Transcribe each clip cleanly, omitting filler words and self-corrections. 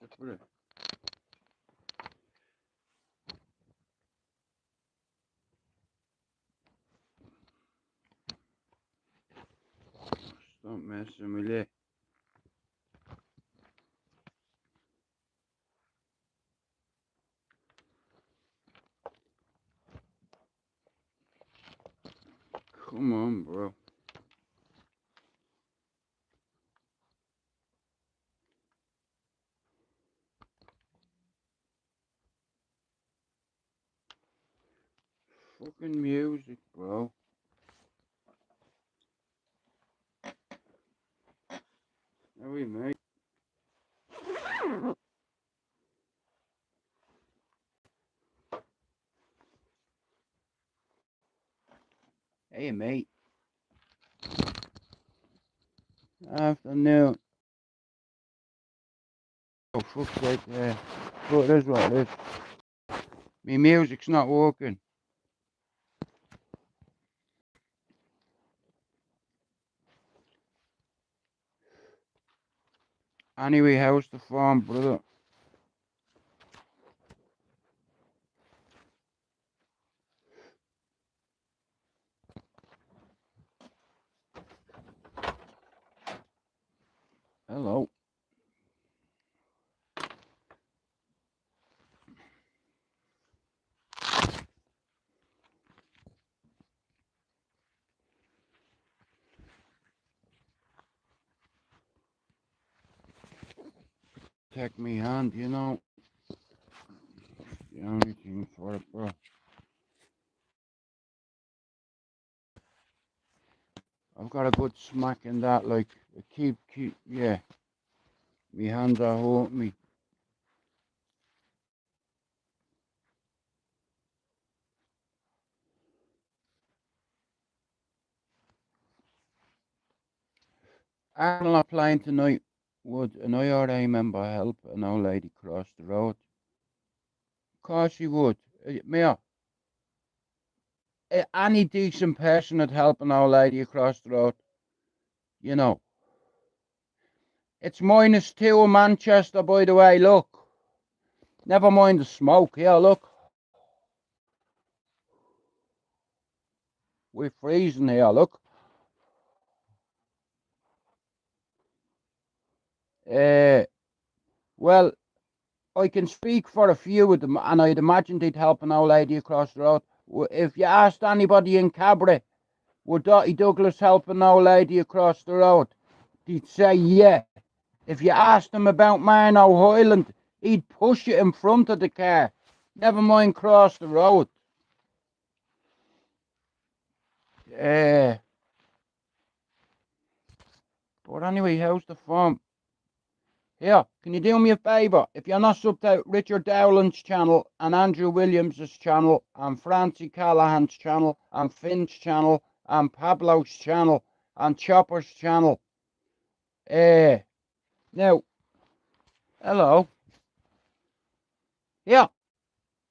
separate. Stop messing with it. Come on, bro. Fucking music, bro. How are you, mate? Hey, mate. Afternoon. Oh, fuck's sake, yeah. But it is what it is. My music's not working. Anyway, how's the farm, brother? Hello. Protect me hand, you know. The only thing for it, bro. I've got a good smack in that, like, keep, yeah. My hands are hurting me. I'm not playing tonight. Would an IRA member help an old lady cross the road? Of course she would. Mia, any decent person would help an old lady across the road. You know. It's -2 in Manchester, by the way, look. Never mind the smoke. Here, look. We're freezing here, look. Well, I can speak for a few of them, and I'd imagine they'd help an old lady across the road. If you asked anybody in Cabra, would Dottie Douglas help an old lady across the road? They'd say yeah. If you asked him about Marno Highland, he'd push it in front of the car. Never mind cross the road. But anyway, how's the farm? Here, can you do me a favour? If you're not subbed out Richard Dowland's channel and Andrew Williams' channel and Francie Callahan's channel and Finn's channel and Pablo's channel and Chopper's channel. Now, hello. Yeah,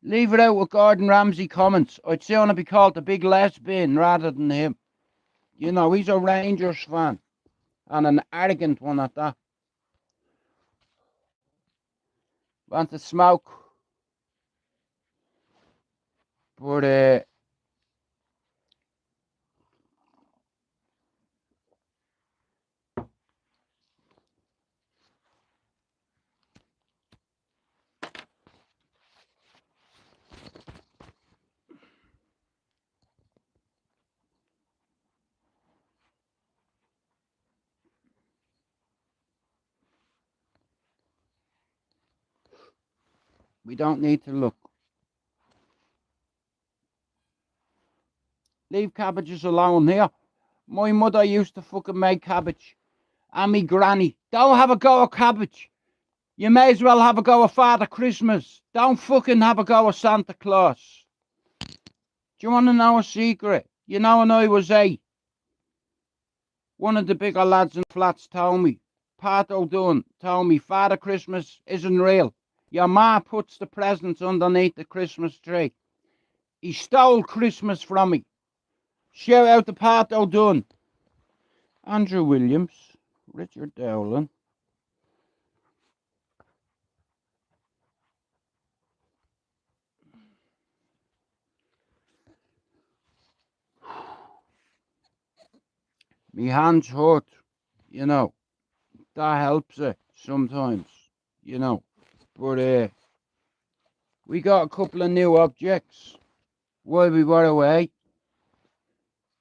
leave it out with Gordon Ramsay comments. I'd say I want to be called the big lesbian rather than him. You know, he's a Rangers fan and an arrogant one at that. Want to smoke. But, we don't need to look. Leave cabbages alone here. My mother used to fucking make cabbage. And me granny. Don't have a go of cabbage. You may as well have a go of Father Christmas. Don't fucking have a go of Santa Claus. Do you want to know a secret? You know, when I was 8, one of the bigger lads in flats told me, Pat O'Dunn told me, Father Christmas isn't real. Your ma puts the presents underneath the Christmas tree. He stole Christmas from me. Shout out to Pat O'Dunn. Andrew Williams, Richard Dowland. Me hands hurt, you know. That helps it sometimes, you know. But we got a couple of new objects while we were away.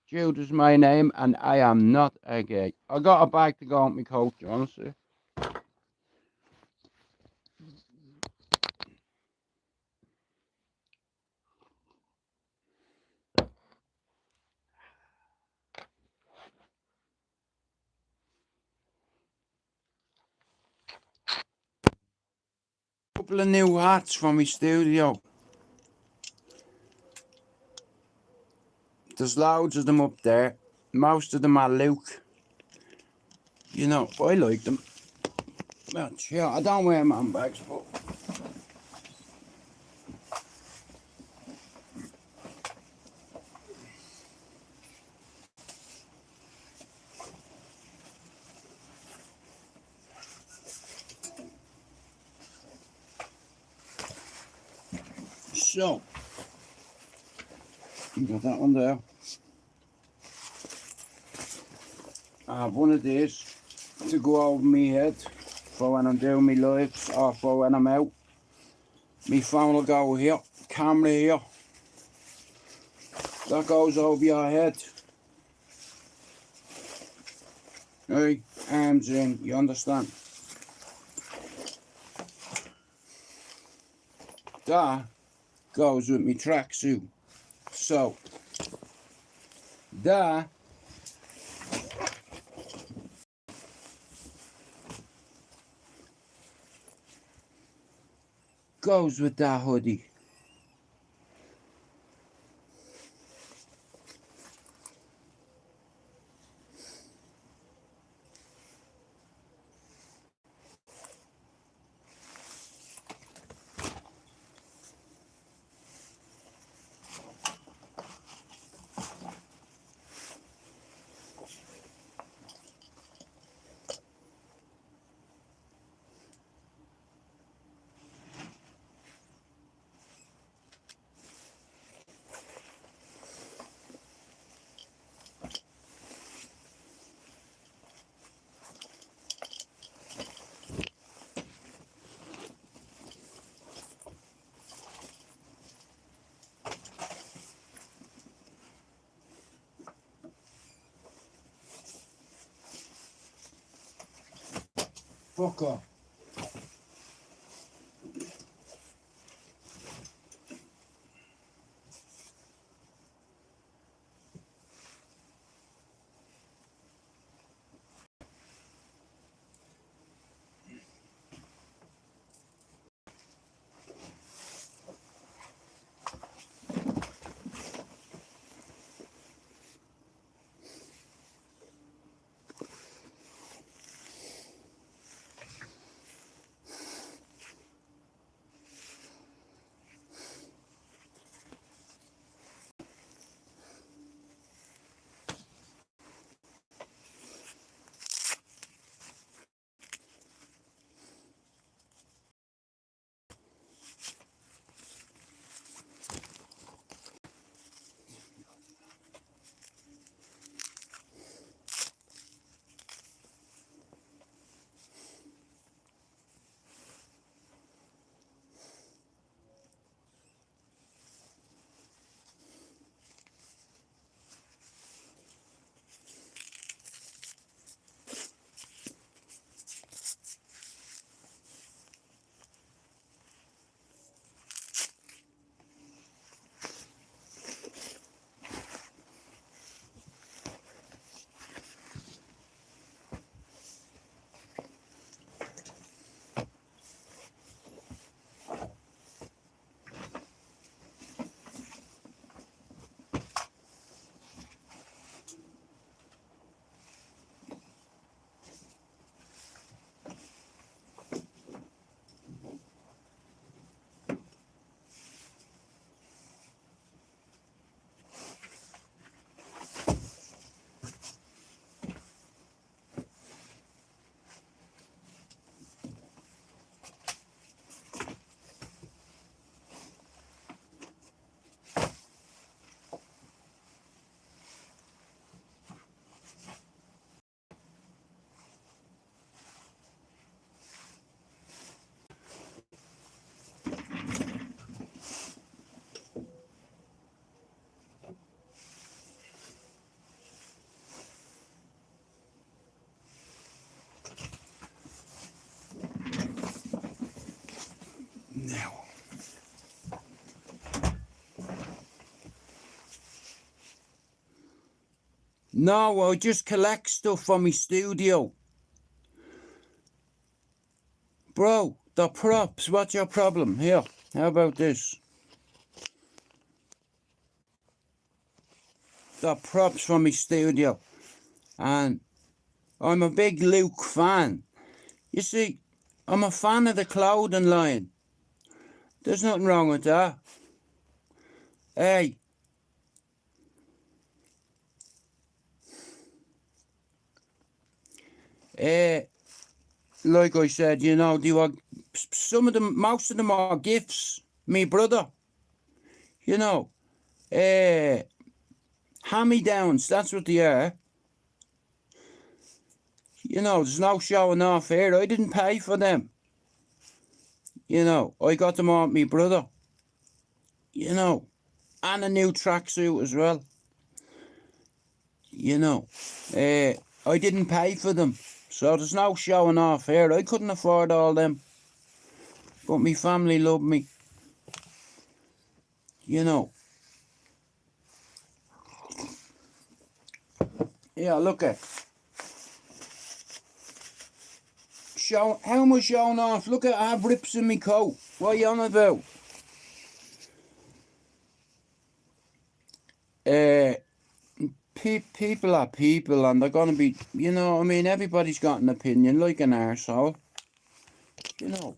Jude is my name, and I am not a gay. I got a bag to go on my coat, honestly. Couple of new hats from my studio. There's loads of them up there. Most of them are Luke. You know, I like them. Well, yeah, I don't wear man bags, but so you got that one there. I have one of these to go over my head for when I'm doing my lives or for when I'm out. My phone will go here, camera here. That goes over your head. Right, arms in, you understand? That goes with my tracksuit. So, that goes with that hoodie. Fuck off. now. No, I just collect stuff for my studio. Bro, the props, what's your problem? Here, how about this? The props for my studio. And I'm a big Luke fan. You see, I'm a fan of the clothing line. There's nothing wrong with that. Hey. Like I said, you know, some of them, most of them are gifts. Me brother, you know, hand-me-downs, that's what they are. You know, there's no showing off here. I didn't pay for them. You know, I got them off me brother. You know, and a new tracksuit as well. You know, I didn't pay for them. So there's no showing off here. I couldn't afford all them. But me family loved me. You know. Yeah, look at. How am I showing off? Look at, I have rips in my coat. What are you on about? People are people, and they're gonna be, you know, I mean, everybody's got an opinion, like an arsehole. You know.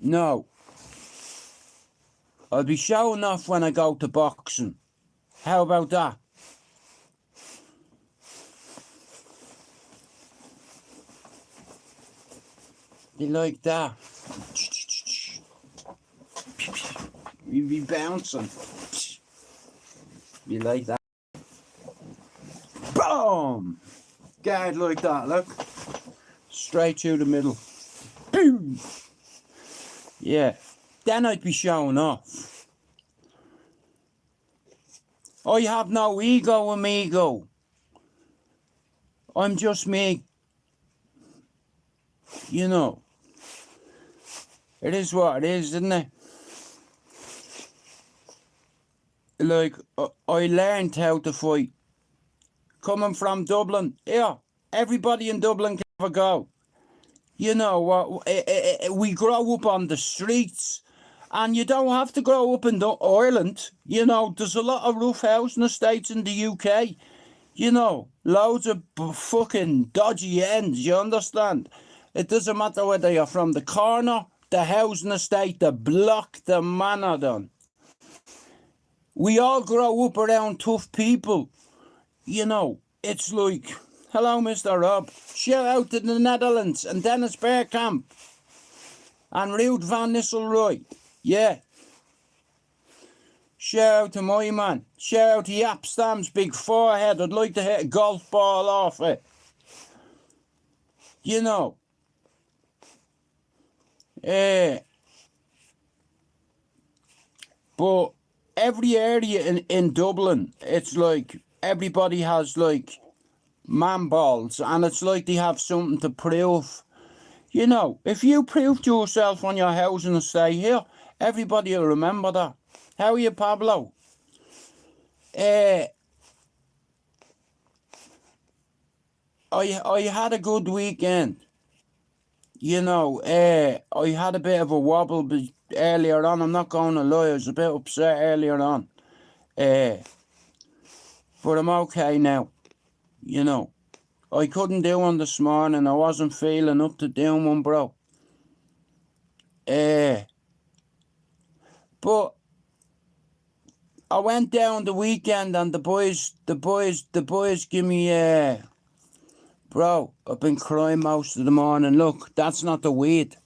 No. I'll be showing off when I go to boxing. How about that? You like that? You be bouncing. You like that? Boom! Guard like that, look. Straight through the middle. Boom! Yeah. Then I'd be showing off. I have no ego, amigo. I'm just me. You know. It is what it is, isn't it? Like, I learned how to fight. Coming from Dublin, yeah, everybody in Dublin can have a go. You know what? We grow up on the streets, and you don't have to grow up in Ireland. You know, there's a lot of rough housing estates in the UK. You know, loads of fucking dodgy ends, you understand? It doesn't matter whether you're from the corner, the housing estate, the block, the manor done. We all grow up around tough people. You know, it's like, hello, Mr. Rob. Shout out to the Netherlands and Dennis Bergkamp and Ruud van Nistelrooy. Yeah. Shout out to my man. Shout out to Yapstam's big forehead. I'd like to hit a golf ball off it. You know. But every area in Dublin, it's like everybody has like man balls, and it's like they have something to prove. You know, if you prove to yourself on your housing estate here, everybody will remember that. How are you, Pablo? I had a good weekend. You know, I had a bit of a wobble earlier on. I'm not going to lie, I was a bit upset earlier on. But I'm okay now. You know, I couldn't do one this morning. I wasn't feeling up to doing one, bro. But I went down the weekend, and the boys give me, bro, I've been crying most of the morning. Look, that's not the weed.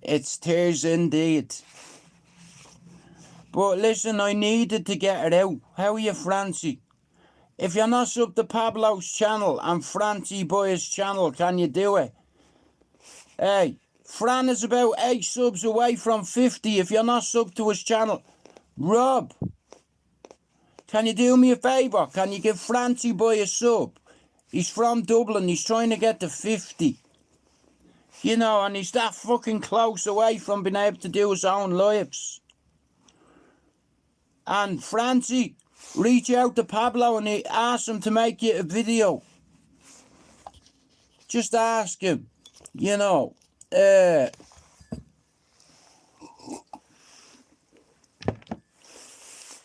It's tears indeed. But listen, I needed to get it out. How are you, Francie? If you're not sub to Pablo's channel and Francie Boy's channel, can you do it? Hey, Fran is about 8 subs away from 50. If you're not sub to his channel, Rob, can you do me a favour? Can you give Francie Boy a sub? He's from Dublin. He's trying to get to 50. You know, and he's that fucking close away from being able to do his own lives. And Francie, reach out to Pablo and ask him to make you a video. Just ask him, you know.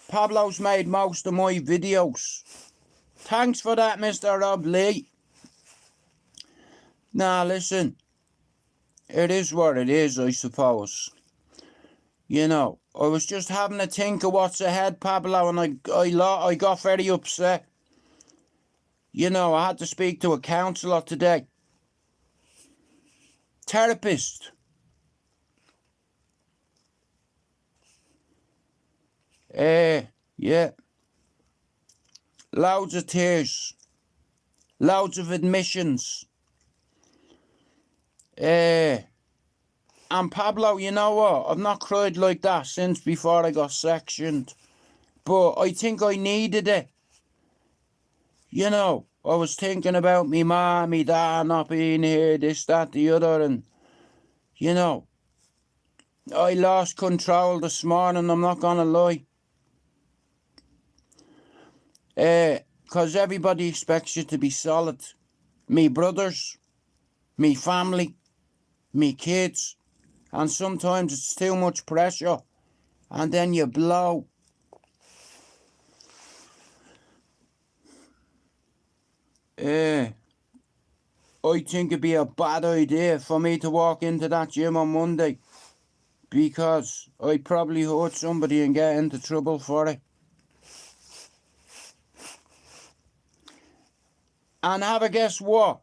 Pablo's made most of my videos. Thanks for that, Mr. Rob Lee. Now, listen. It is what it is, I suppose. You know, I was just having a think of what's ahead, Pablo, and I got very upset. You know, I had to speak to a counsellor today. Therapist. Yeah. Loads of tears. Loads of admissions. And Pablo, you know what? I've not cried like that since before I got sectioned. But I think I needed it. You know, I was thinking about me mom, me dad not being here, this, that, the other, and, you know, I lost control this morning, I'm not gonna lie. Because everybody expects you to be solid. Me brothers, me family, me kids, and sometimes it's too much pressure, and then you blow. I think it'd be a bad idea for me to walk into that gym on Monday, because I'd probably hurt somebody and get into trouble for it. And have a guess what?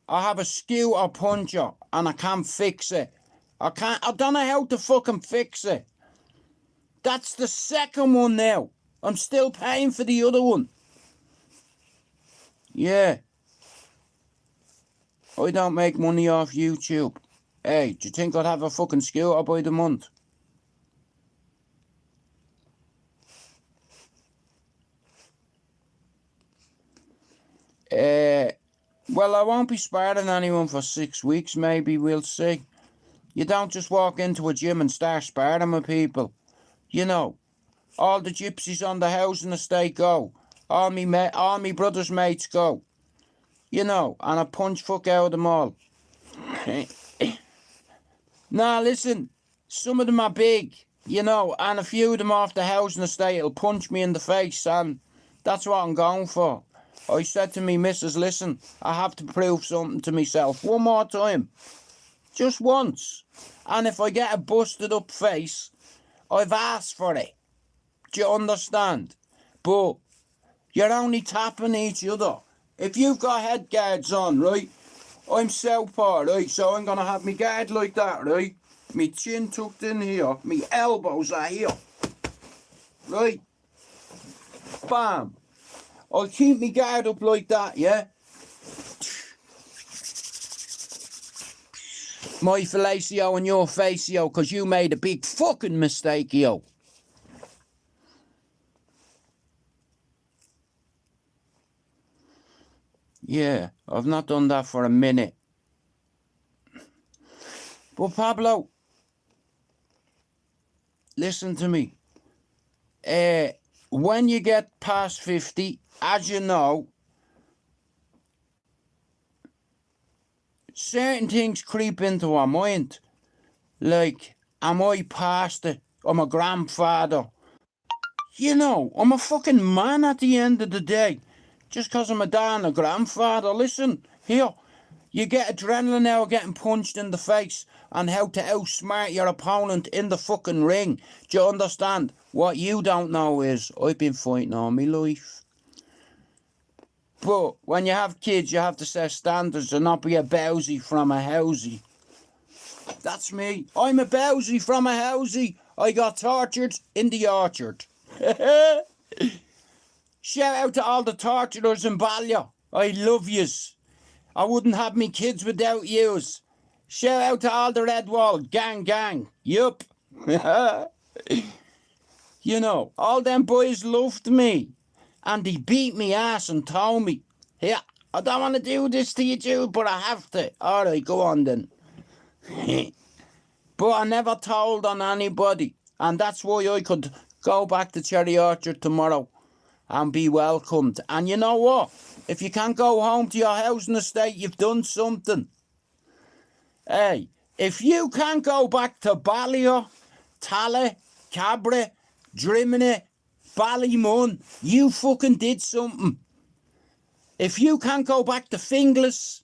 I have a scooter puncher and I can't fix it. I don't know how to fucking fix it. That's the second one now. I'm still paying for the other one. Yeah. I don't make money off YouTube. Hey, do you think I'd have a fucking scooter by the month? Well, I won't be sparing anyone for 6 weeks, maybe, we'll see. You don't just walk into a gym and start sparring with people. You know, all the gypsies on the housing estate go. All me brothers' mates go. You know, and I punch fuck out of them all. Now, listen, some of them are big, you know, and a few of them off the housing estate will punch me in the face, and that's what I'm going for. I said to me missus, listen, I have to prove something to myself one more time. Just once. And if I get a busted up face, I've asked for it. Do you understand? But you're only tapping each other. If you've got head guards on, right? I'm southpaw, right? So I'm going to have my guard like that, right? My chin tucked in here. My elbows are here. Right? Bam. I'll keep my guard up like that, yeah? My fellatio and your facio, because you made a big fucking mistake, yo. Yeah, I've not done that for a minute. But Pablo, listen to me. When you get past 50, as you know, certain things creep into our mind. Like, am I past it? I'm a grandfather. You know, I'm a fucking man at the end of the day. Just because I'm a dad and a grandfather. Listen, here, you get adrenaline out of getting punched in the face and how to outsmart your opponent in the fucking ring. Do you understand? What you don't know is, I've been fighting all my life. But when you have kids, you have to set standards and not be a bowsy from a housey. That's me. I'm a bowsy from a housey. I got tortured in the orchard. Shout out to all the torturers in Ballia. I love yous. I wouldn't have me kids without yous. Shout out to all the Redwall. Gang. Yup. You know, all them boys loved me. And they beat me ass and told me, yeah, I don't want to do this to you, Jude, but I have to. All right, go on then. But I never told on anybody. And that's why I could go back to Cherry Orchard tomorrow and be welcomed. And you know what? If you can't go home to your housing estate, you've done something. Hey, if you can't go back to Ballyer, Tallaght, Cabra, Drimnagh, Ballymun, you fucking did something. If you can't go back to Finglas,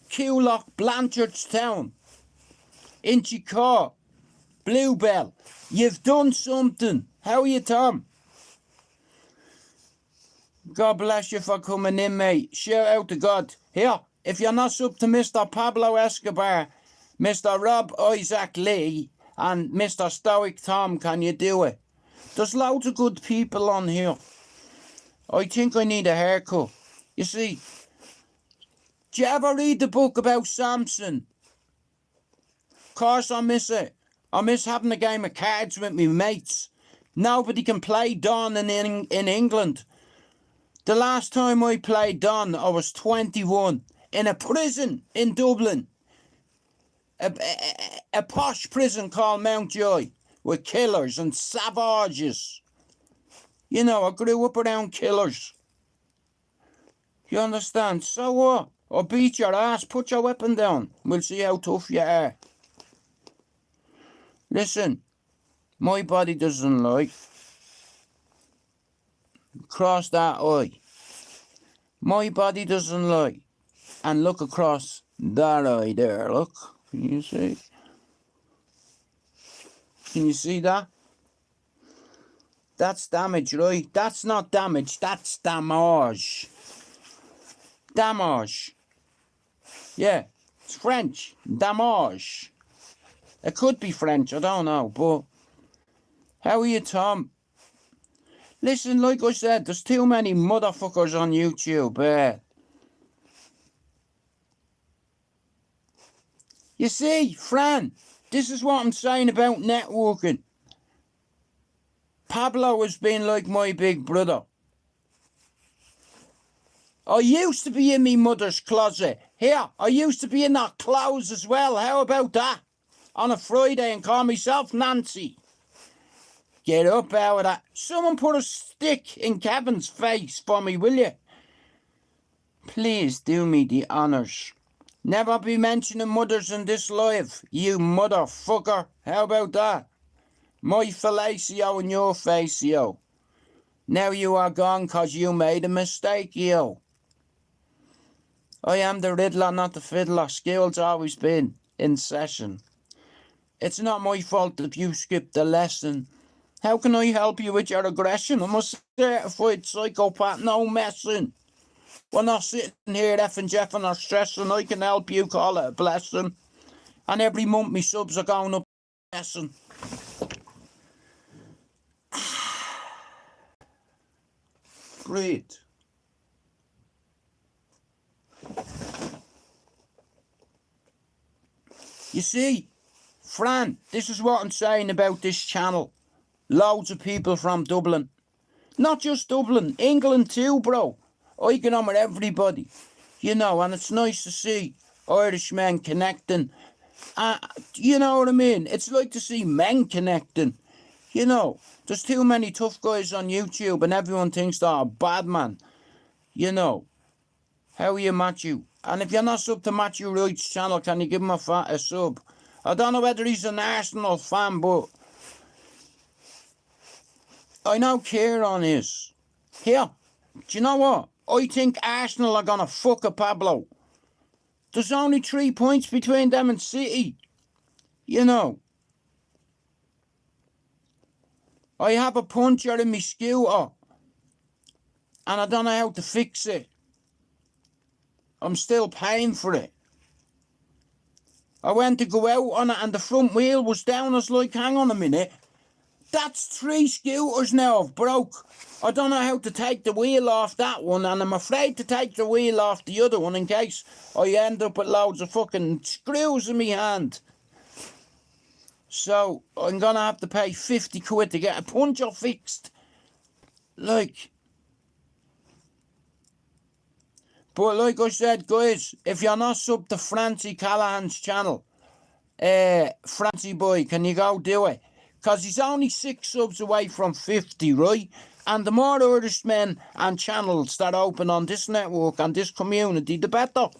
Coolock, Blanchardstown, Inchicore, Bluebell, you've done something. How are you, Tom? God bless you for coming in, mate. Shout out to God. Here, if you're not up to Mr. Pablo Escobar, Mr. Rob Isaac Lee, and Mr. Stoic Tom, can you do it? There's loads of good people on here. I think I need a haircut. You see, do you ever read the book about Samson? Of course I miss it. I miss having a game of cards with me mates. Nobody can play Don in England. The last time I played Don, I was 21 in a prison in Dublin. A posh prison called Mountjoy with killers and savages. You know, I grew up around killers. You understand? So what? I'll beat your ass. Put your weapon down. We'll see how tough you are. Listen, my body doesn't lie. Cross that eye. My body doesn't lie. And look across that eye there, look. Can you see? Can you see that? That's damage, right? That's not damage, that's damage. Damage. Yeah, it's French. Damage. It could be French, I don't know, but... How are you, Tom? Listen, like I said, there's too many motherfuckers on YouTube. You see, Fran, this is what I'm saying about networking. Pablo has been like my big brother. I used to be in me mother's closet. Here, I used to be in her clothes as well. How about that? On a Friday and call myself Nancy. Get up out of that. Someone put a stick in Kevin's face for me, will you? Please do me the honours. Never be mentioning mothers in this live, you motherfucker. How about that? My fellatio and your facio. Now you are gone cause you made a mistake, yo. I am the Riddler, not the fiddler. School's always been in session. It's not my fault if you skipped the lesson. How can I help you with your aggression? I'm a certified psychopath, no messing. We're not sitting here effing jeffing or stressing. I can help you, call it a blessing. And every month me subs are going up blessing. Great. You see, Fran, this is what I'm saying about this channel. Loads of people from Dublin. Not just Dublin, England too, bro. I get on with everybody. You know, and it's nice to see Irishmen connecting. You know what I mean? It's like to see men connecting. You know, there's too many tough guys on YouTube and everyone thinks they're a bad man. You know. How are you, Matthew? And if you're not sub to Matthew Wright's channel, can you give him a sub? I don't know whether he's an Arsenal fan, but I know Kieran is. Here, do you know what? I think Arsenal are going to fuck a Pablo. There's only 3 points between them and City. You know. I have a puncture in my scooter. And I don't know how to fix it. I'm still paying for it. I went to go out on it and the front wheel was down. I was like, hang on a minute. That's 3 scooters now I've broke. I don't know how to take the wheel off that one, and I'm afraid to take the wheel off the other one in case I end up with loads of fucking screws in my hand. So I'm gonna have to pay 50 quid to get a puncture fixed. Like, But like I said, guys, if you're not sub to Francie Callahan's channel, Francie boy, can you go do it? Because he's only 6 subs away from 50, right? And the more Irishman and channels that open on this network and this community, the better.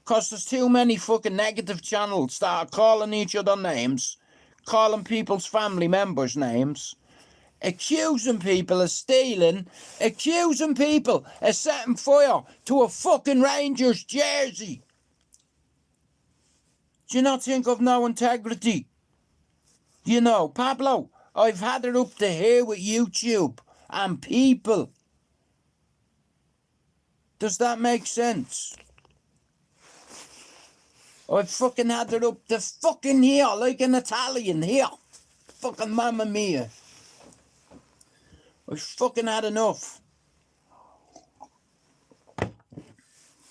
Because there's too many fucking negative channels that are calling each other names, calling people's family members names, accusing people of stealing, accusing people of setting fire to a fucking Rangers jersey. Do you not think I've no integrity? You know, Pablo, I've had it up to here with YouTube and people. Does that make sense? I've fucking had it up to fucking here, like an Italian here. Fucking mamma mia. I've fucking had enough.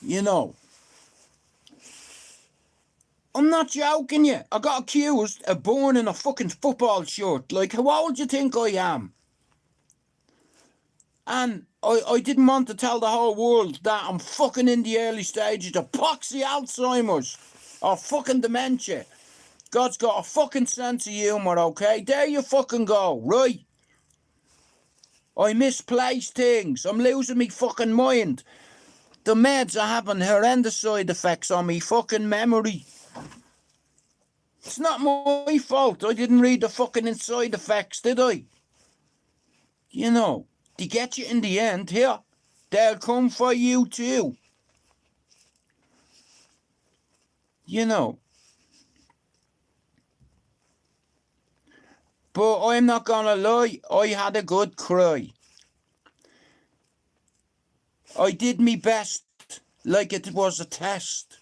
You know. I'm not joking you. I got accused of burning a fucking football shirt. Like, how old do you think I am? And I didn't want to tell the whole world that I'm fucking in the early stages of poxy Alzheimer's or fucking dementia. God's got a fucking sense of humour, okay? There you fucking go, right? I misplace things. I'm losing me fucking mind. The meds are having horrendous side effects on me fucking memory. It's not my fault. I didn't read the fucking side effects, did I? You know, they get you in the end. Here, they'll come for you too. You know. But I'm not gonna lie, I had a good cry. I did me best, like it was a test.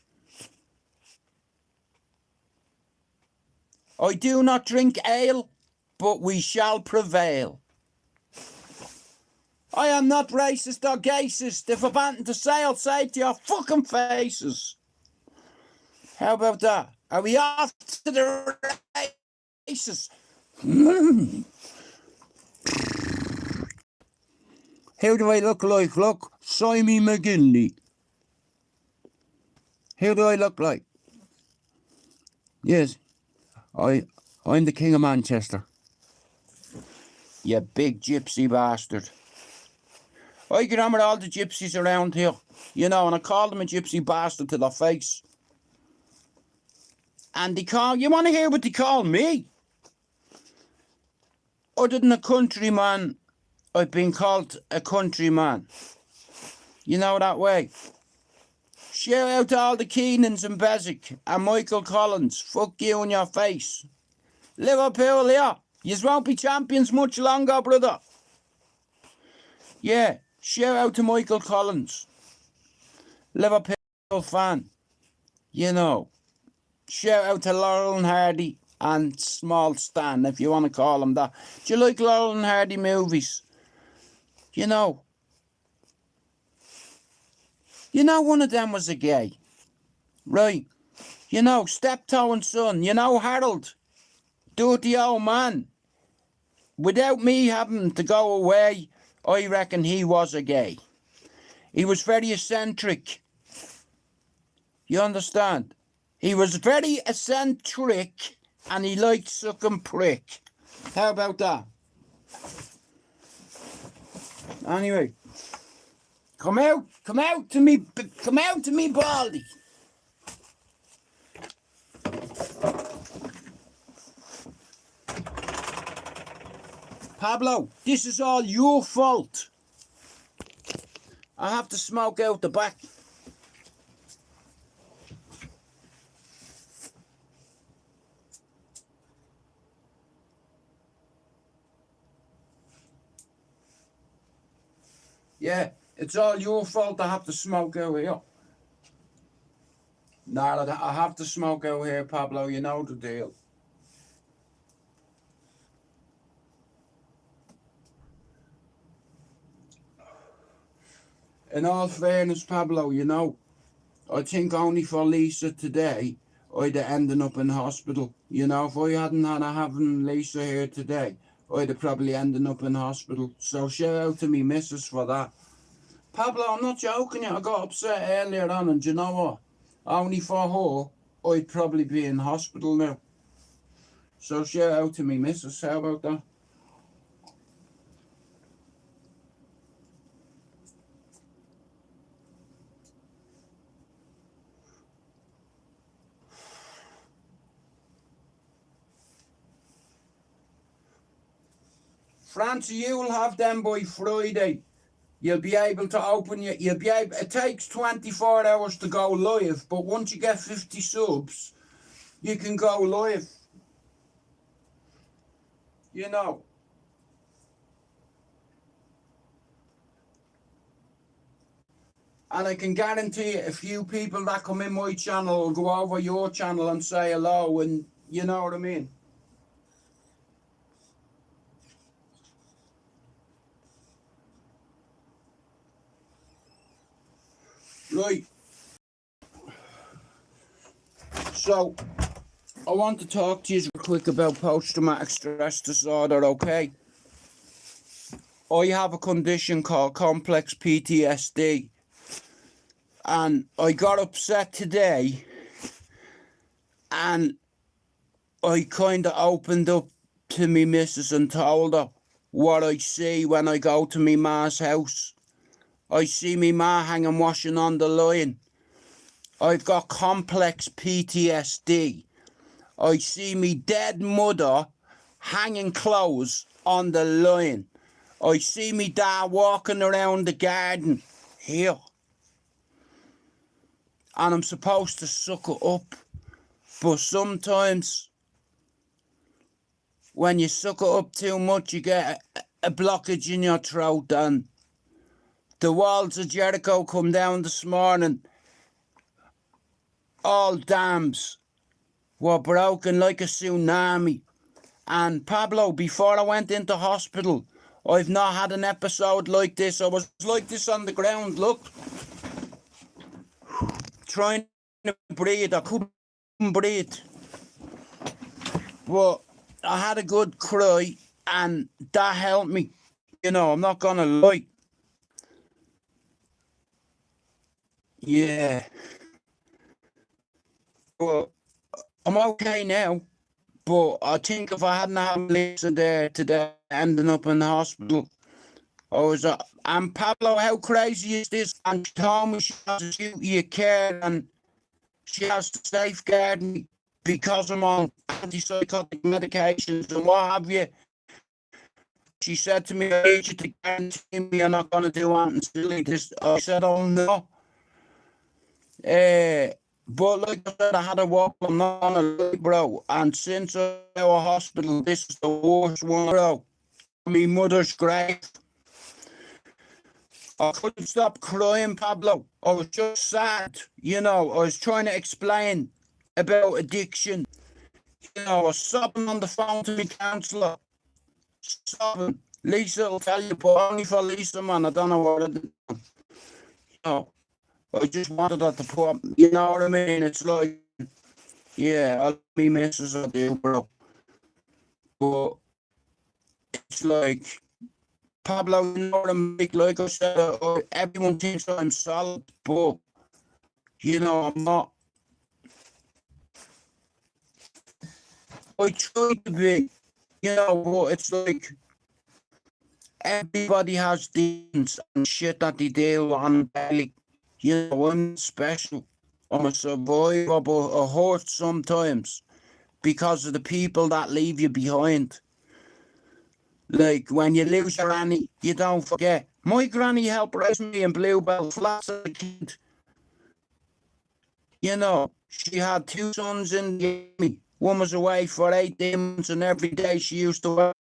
I do not drink ale, but we shall prevail. I am not racist or gayist. If I've anything to say, I'll say it to your fucking faces. How about that? Are we off to the races? How do I look like? Look, Simon McGinley. How do I look like? Yes, I'm the King of Manchester. You big gypsy bastard. I get on with all the gypsies around here, you know, and I call them a gypsy bastard to their face. And they call, you want to hear what they call me? Other than a countryman, I've been called a countryman. You know that way. Shout out to all the Keenans and Bezic and Michael Collins. Fuck you in your face. Liverpool here. Yous won't be champions much longer, brother. Yeah, shout out to Michael Collins. Liverpool fan. You know. Shout out to Laurel and Hardy and Small Stan, if you want to call them that. Do you like Laurel and Hardy movies? You know one of them was a gay. Right. You know, Steptoe and Son. You know Harold. Dirty old man. Without me having to go away, I reckon he was a gay. He was very eccentric. You understand? He was very eccentric and he liked sucking prick. How about that? Anyway. Come out to me, Baldy. Pablo, this is all your fault. I have to smoke out the back. Yeah, it's all your fault I have to smoke out here. Nah, I have to smoke out here, Pablo. You know the deal. In all fairness, Pablo, you know, I think only for Lisa today, I'd have ended up in hospital. You know, if I hadn't had having Lisa here today, I'd have probably ended up in hospital. So shout out to me missus for that. Pablo, I'm not joking you. I got upset earlier on, and do you know what? Only for her, I'd probably be in hospital now. So shout out to me missus. How about that? Francie, you'll have them by Friday. You'll be able to open you'll be able, it takes 24 hours to go live, but once you get 50 subs, you can go live. You know. And I can guarantee you, a few people that come in my channel will go over your channel and say hello, and you know what I mean. Right. So, I want to talk to you real quick about post-traumatic stress disorder, okay? I have a condition called complex PTSD. And I got upset today, and I kind of opened up to me missus and told her what I see when I go to me ma's house. I see me ma hanging washing on the line. I've got complex PTSD. I see me dead mother hanging clothes on the line. I see me dad walking around the garden here. And I'm supposed to suck it up. But sometimes when you suck it up too much, you get a blockage in your throat, and the walls of Jericho come down this morning. All dams were broken like a tsunami. And Pablo, before I went into hospital, I've not had an episode like this. I was like this on the ground, look. Trying to breathe, I couldn't breathe. But I had a good cry, and that helped me. You know, I'm not gonna lie. Yeah. But I'm okay now. But I think if I hadn't had listened there today, ending up in the hospital, I was. And Pablo, how crazy is this? And she told me she has a duty of care, and she has to safeguard me because I'm on antipsychotic medications and what have you. She said to me, I need you to guarantee me you're not going to do anything silly. I said, oh no. But like I said, I had a walk on a lie, bro. And since I was out of hospital, this is the worst one, bro. My mother's grave. I couldn't stop crying, Pablo. I was just sad. You know, I was trying to explain about addiction. You know, I was sobbing on the phone to my counsellor. Sobbing. Lisa will tell you, but only for Lisa, man. I don't know what I did. You know, I just wanted her to put, you know what I mean? It's like, yeah, I love me missus, I do, bro. But it's like, Pablo, you know what I mean? Like I said, everyone thinks I'm solid, but, you know, I'm not. I try to be, you know, but it's like, everybody has demons and shit that they deal with on daily. You know, I'm special. I'm a survivor, but it hurts sometimes because of the people that leave you behind. Like, when you lose your granny, you don't forget. My granny helped raise me in Bluebell Flats as a kid. You know, she had 2 sons in the army. One was away for 18 months, and every day she used to work.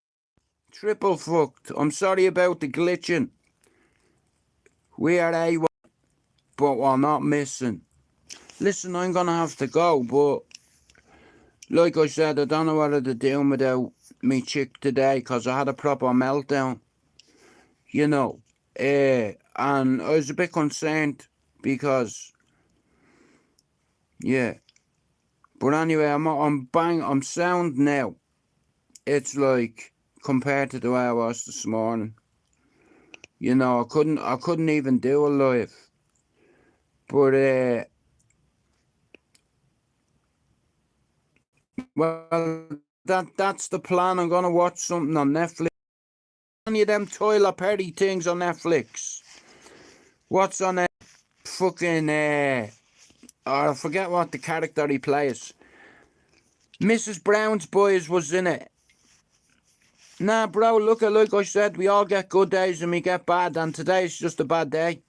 Triple fucked. I'm sorry about the glitching. We are A1, but we're not missing. Listen, I'm gonna have to go, but like I said, I don't know what to do without me chick today, because I had a proper meltdown. You know, and I was a bit concerned because, yeah. But anyway, I'm sound now. It's like, compared to the way I was this morning. You know, I couldn't even do it live. But well, that's the plan. I'm gonna watch something on Netflix. Any of them Tyler Perry things on Netflix. What's on it? Fucking I forget what the character he plays. Mrs. Brown's Boys was in it. Nah, bro, look at like I said, we all get good days and we get bad, and today's just a bad day.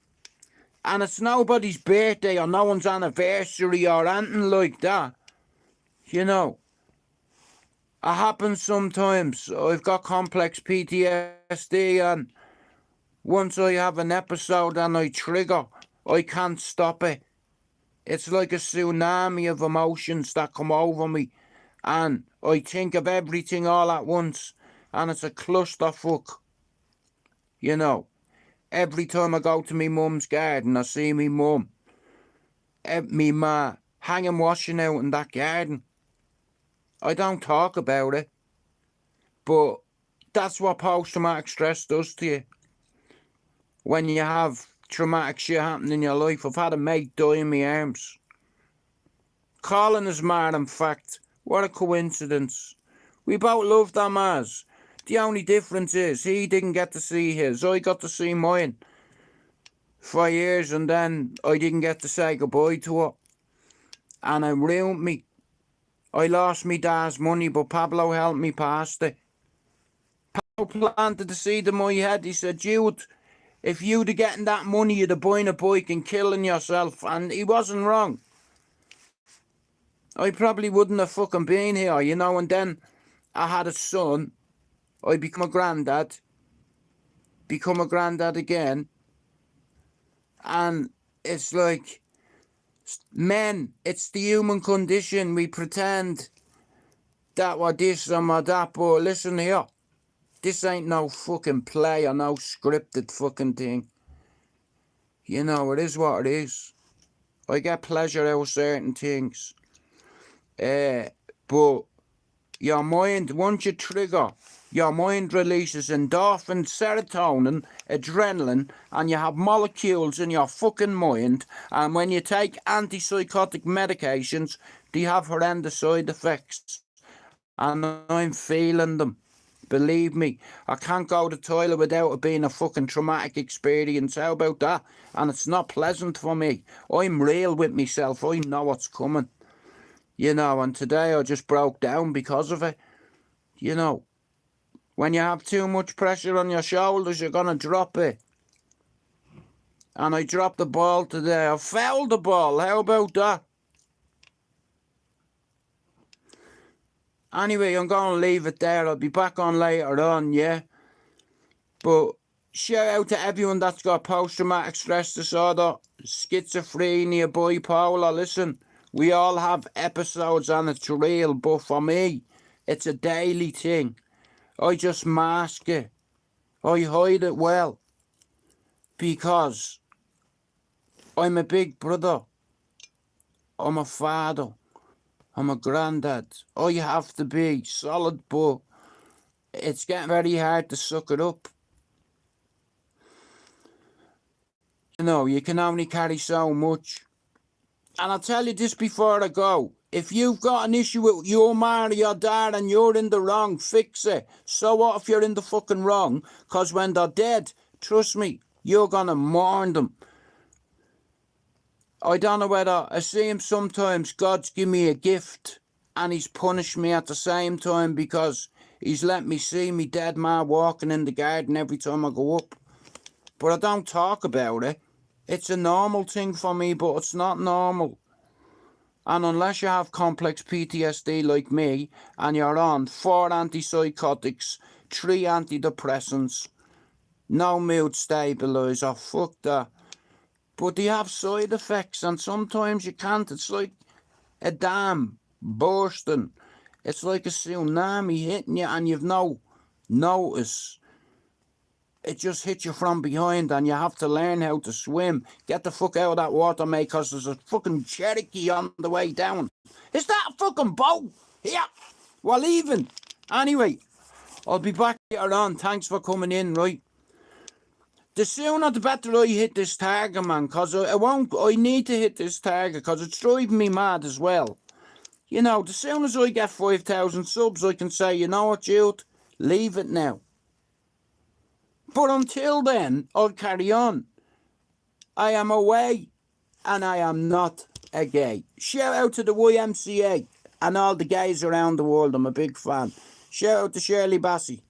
And it's nobody's birthday or no one's anniversary or anything like that. You know, it happens sometimes. I've got complex PTSD, and once I have an episode and I trigger, I can't stop it. It's like a tsunami of emotions that come over me, and I think of everything all at once, and it's a clusterfuck. You know, every time I go to me mum's garden, I see me mum, me ma, hanging washing out in that garden. I don't talk about it, but that's what post-traumatic stress does to you. When you have traumatic shit happen in your life. I've had a mate die in my arms. Calling his man, in fact. What a coincidence. We both loved our Mars. The only difference is he didn't get to see his. I got to see mine for years, and then I didn't get to say goodbye to her. And it ruined me. I lost me dad's money, but Pablo helped me past it. Pablo planted the seed in my head. He said, Jude, if you'd have gotten that money, you'd have buying a bike and killing yourself. And he wasn't wrong. I probably wouldn't have fucking been here, you know. And then I had a son. I become a granddad. Become a granddad again. And it's like, men, it's the human condition. We pretend that we're this and we're that. But listen here. This ain't no fucking play or no scripted fucking thing. You know, it is what it is. I get pleasure out of certain things. But your mind, once you trigger, your mind releases endorphin, serotonin, adrenaline, and you have molecules in your fucking mind. And when you take antipsychotic medications, they have horrendous side effects. And I'm feeling them. Believe me, I can't go to the toilet without it being a fucking traumatic experience. How about that? And it's not pleasant for me. I'm real with myself. I know what's coming. You know, and today I just broke down because of it. You know, when you have too much pressure on your shoulders, you're going to drop it. And I dropped the ball today. I fouled the ball. How about that? Anyway, I'm going to leave it there. I'll be back on later on, yeah? But shout out to everyone that's got post-traumatic stress disorder, schizophrenia, bipolar. Listen, we all have episodes and it's real, but for me, it's a daily thing. I just mask it. I hide it well. Because I'm a big brother. I'm a father. I'm a granddad. I have to be solid, but it's getting very hard to suck it up. You know, you can only carry so much. And I'll tell you this before I go. If you've got an issue with your mom or your dad and you're in the wrong, fix it. So what if you're in the fucking wrong? Because when they're dead, trust me, you're going to mourn them. I don't know whether I see him sometimes. God's give me a gift and he's punished me at the same time because he's let me see me dead ma walking in the garden every time I go up. But I don't talk about it. It's a normal thing for me, but it's not normal. And unless you have complex PTSD like me and you're on 4 antipsychotics, 3 antidepressants, no mood stabilizer, fuck that. But they have side effects and sometimes you can't. It's like a dam bursting. It's like a tsunami hitting you and you've no notice. It just hits you from behind and you have to learn how to swim. Get the fuck out of that water, mate, because there's a fucking Cherokee on the way down. Is that a fucking boat? Yeah, we're leaving. Anyway, I'll be back later on. Thanks for coming in, right? The sooner the better I hit this target, man, because I need to hit this target, because it's driving me mad as well. You know, the soon as I get 5,000 subs, I can say, you know what, Jude, leave it now. But until then, I'll carry on. I am away, and I am not a gay. Shout out to the YMCA and all the gays around the world. I'm a big fan. Shout out to Shirley Bassey.